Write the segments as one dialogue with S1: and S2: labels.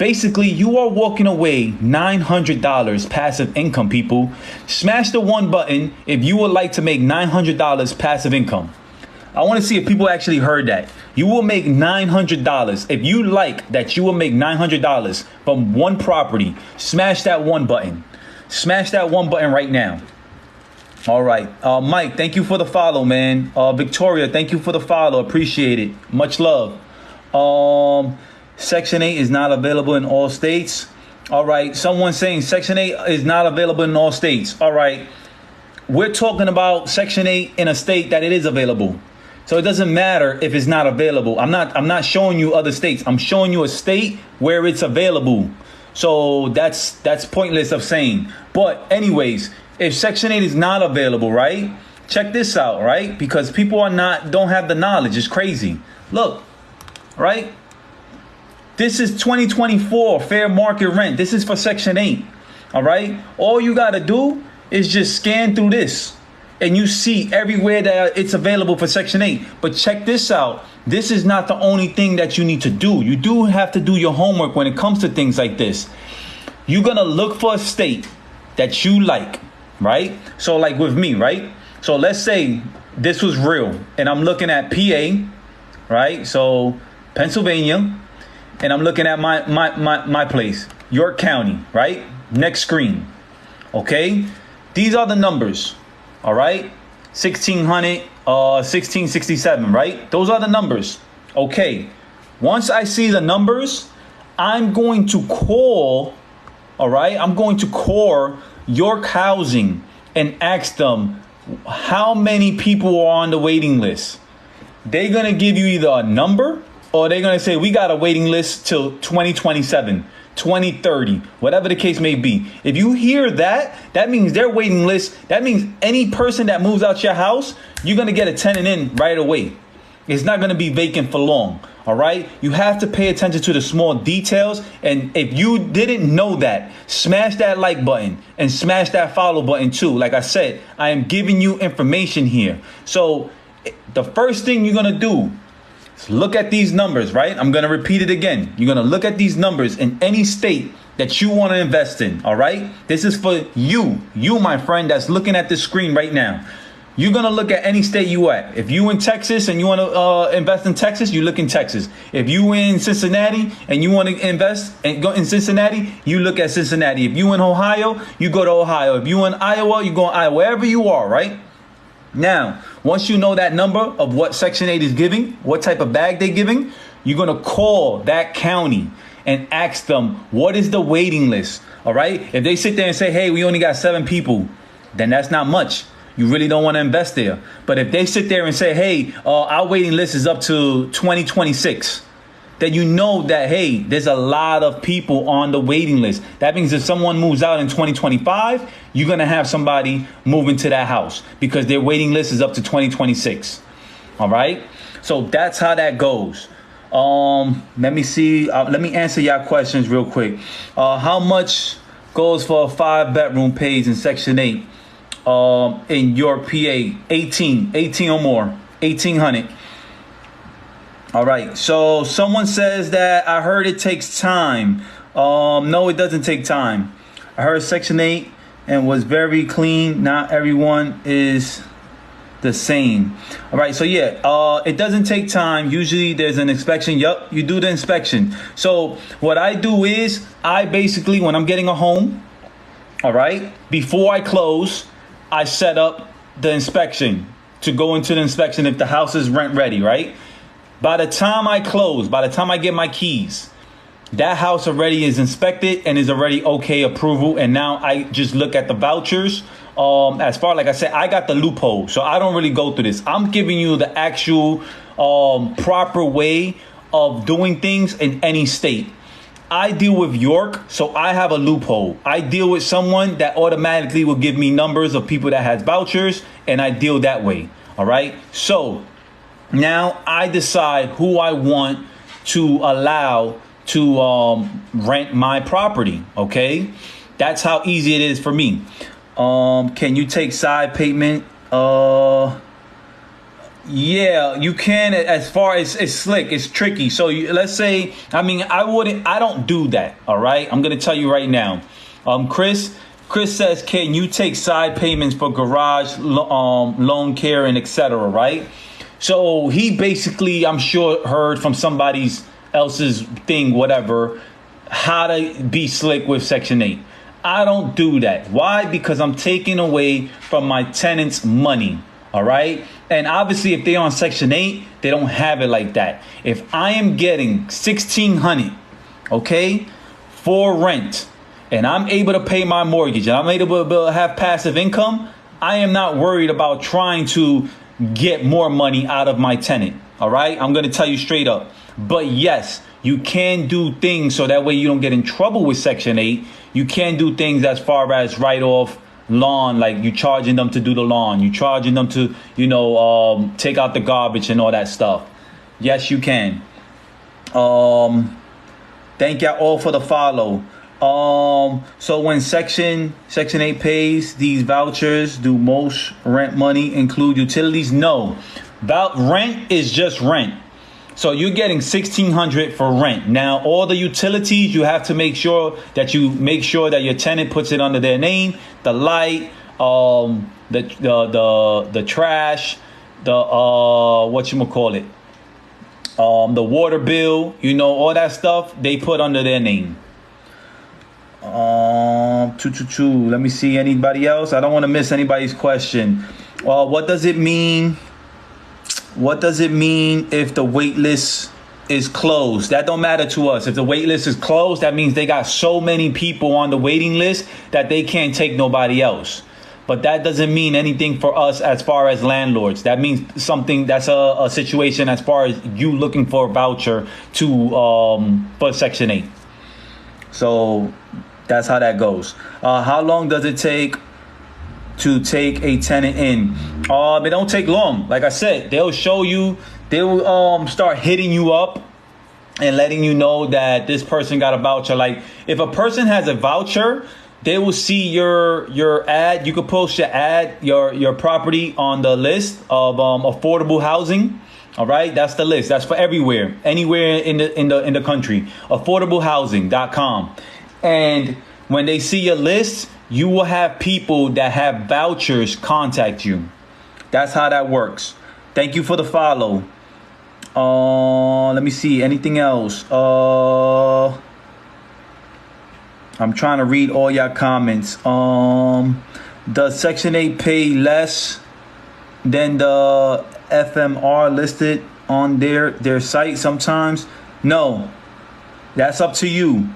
S1: Basically, you are walking away $900 passive income, people. Smash the one button if you would like to make $900 passive income. I want to see if people actually heard that. You will make $900. If you like that, you will make $900 from one property. Smash that one button. Smash that one button right now. All right. Mike, thank you for the follow, man. Victoria, thank you for the follow. Appreciate it. Much love. Section 8 is not available in all states. All right. Someone saying Section 8 is not available in all states. All right. We're talking about Section 8 in a state that it is available. So it doesn't matter if it's not available. I'm not showing you other states. I'm showing you a state where it's available. So that's pointless of saying. But anyways, if Section 8 is not available, right? Check this out, right? Because people don't have the knowledge. It's crazy. Look, right? This is 2024 fair market rent. This is for Section 8. All right. All you got to do is just scan through this and you see everywhere that it's available for Section 8. But check this out. This is not the only thing that you need to do. You do have to do your homework when it comes to things like this. You're going to look for a state that you like, right? So like with me, right? So let's say this was real and I'm looking at PA, right? So Pennsylvania, and I'm looking at my place, York County, right? Next screen. Okay. These are the numbers. All right. 1600, 1667, right? Those are the numbers. Okay. Once I see the numbers, I'm going to call, all right? I'm going to call York Housing and ask them how many people are on the waiting list. They're going to give you either a number or they're going to say, we got a waiting list till 2027, 2030, whatever the case may be. If you hear that, that means their waiting list. That means any person that moves out your house, you're going to get a tenant in right away. It's not going to be vacant for long. All right. You have to pay attention to the small details. And if you didn't know that, smash that like button and smash that follow button too. Like I said, I am giving you information here. So the first thing you're going to do, look at these numbers, right? I'm going to repeat it again. You're going to look at these numbers in any state that you want to invest in. All right. This is for you, my friend, that's looking at this screen right now. You're going to look at any state you at. If you in Texas and you want to invest in Texas, you look in Texas. If you in Cincinnati and you want to invest and go in Cincinnati, you look at Cincinnati. If you in Ohio, you go to Ohio. If you in Iowa, you go in Iowa, wherever you are, right? Now, once you know that number of what Section 8 is giving, what type of bag they're giving, you're going to call that county and ask them, what is the waiting list? All right. If they sit there and say, hey, we only got 7 people, then that's not much. You really don't want to invest there. But if they sit there and say, hey, our waiting list is up to 2026, then you know that, hey, there's a lot of people on the waiting list. That means if someone moves out in 2025, you're going to have somebody move into that house because their waiting list is up to 2026. All right. So that's how that goes. Let me see. Let me answer y'all questions real quick. How much goes for a 5-bedroom page in Section 8 in your PA? 18 or more, 1,800. All right. So someone says that I heard it takes time. No, it doesn't take time. I heard Section 8 and was very clean. Not everyone is the same. All right. So, yeah, it doesn't take time. Usually there's an inspection. Yup, you do the inspection. So what I do is I basically, when I'm getting a home, all right, before I close, I set up the inspection to go into the inspection if the house is rent ready. Right. By the time I close, by the time I get my keys, that house already is inspected and is already okay approval. And now I just look at the vouchers. As far, like I said, I got the loophole, so I don't really go through this. I'm giving you the actual proper way of doing things in any state. I deal with York, so I have a loophole. I deal with someone that automatically will give me numbers of people that has vouchers, and I deal that way. All right. So now I decide who I want to allow to rent my property. OK, that's how easy it is for me. Can you take side payment? Yeah, you can. As far as it's slick, it's tricky. So let's say, I don't do that. All right, I'm gonna tell you right now. Chris says, can you take side payments for garage, loan care, and etc. Right? So he basically, I'm sure, heard from somebody's else's thing, whatever, how to be slick with Section 8. I don't do that. Why? Because I'm taking away from my tenants' money. All right. And obviously, if they're on Section 8, they don't have it like that. If I am getting $1,600, okay, for rent, and I'm able to pay my mortgage, and I'm able to have passive income, I am not worried about trying to get more money out of my tenant. All right. I'm going to tell you straight up. But yes, you can do things so that way you don't get in trouble with Section 8. You can do things as far as write off lawn, like you charging them to do the lawn, you charging them to, take out the garbage and all that stuff. Yes, you can. Thank y'all all for the follow. So when Section 8 pays these vouchers, do most rent money include utilities? No. Rent is just rent. So you're getting $1,600 for rent. Now, all the utilities, you have to make sure that your tenant puts it under their name. The light, the trash, the the water bill, all that stuff they put under their name. Let me see anybody else. I don't want to miss anybody's question. What does it mean? What does it mean if the wait list is closed? That don't matter to us. If the wait list is closed, that means they got so many people on the waiting list that they can't take nobody else. But that doesn't mean anything for us as far as landlords. That means something that's a situation as far as you looking for a voucher for Section 8. So that's how that goes. How long does it take to take a tenant in? It don't take long. Like I said, they'll show you. They'll start hitting you up and letting you know that this person got a voucher. Like if a person has a voucher, they will see your ad. You could post your ad, your property on the list of affordable housing. All right, that's the list. That's for anywhere in the country. Affordablehousing.com. And when they see your list, you will have people that have vouchers contact you. That's how that works. Thank you for the follow. Let me see. Anything else? I'm trying to read all your comments. Does Section 8 pay less than the FMR listed on their site sometimes? No. That's up to you.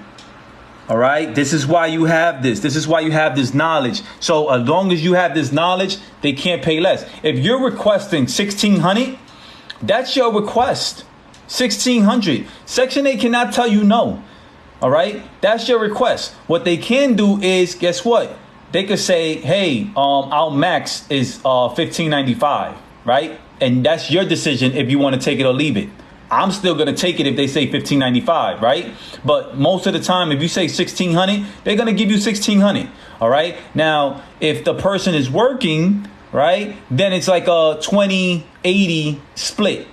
S1: All right. This is why you have this. This is why you have this knowledge. So as long as you have this knowledge, they can't pay less. If you're requesting $1,600, that's your request. $1,600. Section 8 cannot tell you no. All right. That's your request. What they can do is, guess what? They could say, hey, our max is $1,595. Right. And that's your decision if you want to take it or leave it. I'm still going to take it if they say $1,595, right? But most of the time, if you say $1,600, they're going to give you $1,600, all right? Now, if the person is working, right, then it's like a 20-80 split.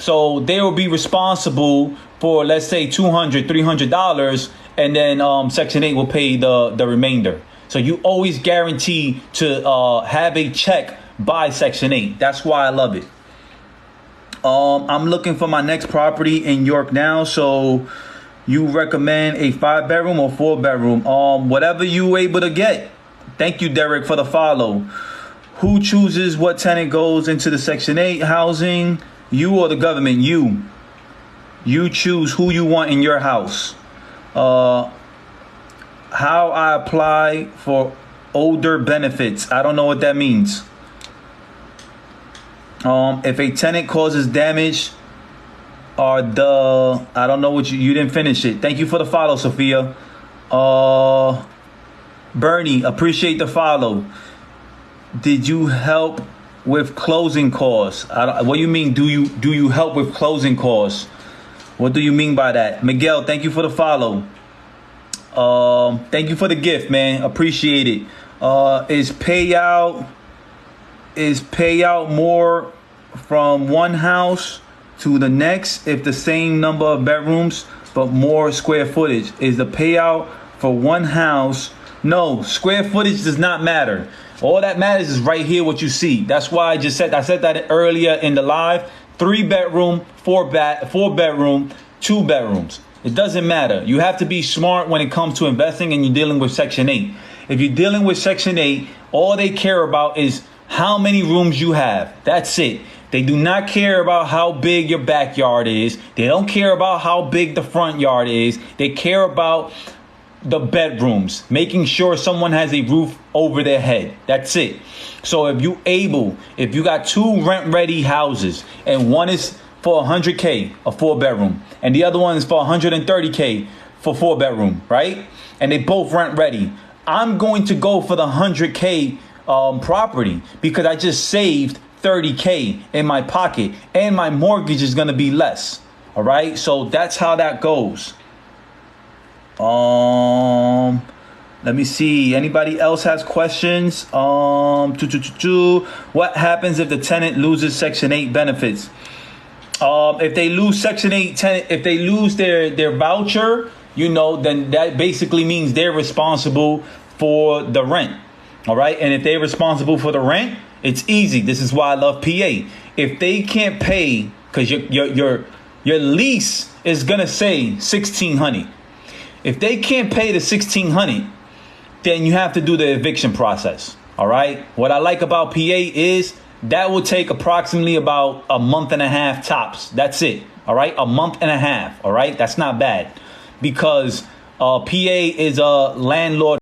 S1: So they will be responsible for, let's say, $200, $300, and then Section 8 will pay the remainder. So you always guarantee to have a check by Section 8. That's why I love it. I'm looking for my next property in York now. So you recommend a 5-bedroom or 4-bedroom? Whatever you able to get. Thank you, Derek, for the follow. Who chooses what tenant goes into the Section 8 housing? You or the government? You. You choose who you want in your house. How I apply for older benefits? I don't know what that means. If a tenant causes damage, I don't know what you didn't finish it. Thank you for the follow, Sophia. Bernie, appreciate the follow. Did you help with closing costs? What do you mean? Do you help with closing costs? What do you mean by that? Miguel, thank you for the follow. Thank you for the gift, man. Appreciate it. Is payout more from one house to the next if the same number of bedrooms but more square footage? Is the payout for one house? No, square footage does not matter. All that matters is right here what you see. That's why I said that earlier in the live. 3 bedroom, 4 bedroom, 2 bedrooms. It doesn't matter. You have to be smart when it comes to investing and you're dealing with Section 8. If you're dealing with Section 8, all they care about is how many rooms you have. That's it. They do not care about how big your backyard is. They don't care about how big the front yard is. They care about the bedrooms, making sure someone has a roof over their head. That's it. So if you got 2 rent-ready houses and one is for $100K, a 4-bedroom, and the other one is for $130K for 4-bedroom, right? And they both rent-ready. I'm going to go for the $100K property because I just saved $30K in my pocket and my mortgage is going to be less. All right. So that's how that goes. Let me see. Anybody else has questions? What happens if the tenant loses Section 8 benefits? If they lose Section 8 tenant, if they lose their voucher, then that basically means they're responsible for the rent. All right. And if they're responsible for the rent, it's easy. This is why I love PA. If they can't pay, because your lease is going to say $1,600. If they can't pay the $1,600, then you have to do the eviction process. All right. What I like about PA is that will take approximately about a month and a half tops. That's it. All right. A month and a half. All right. That's not bad because PA is a landlord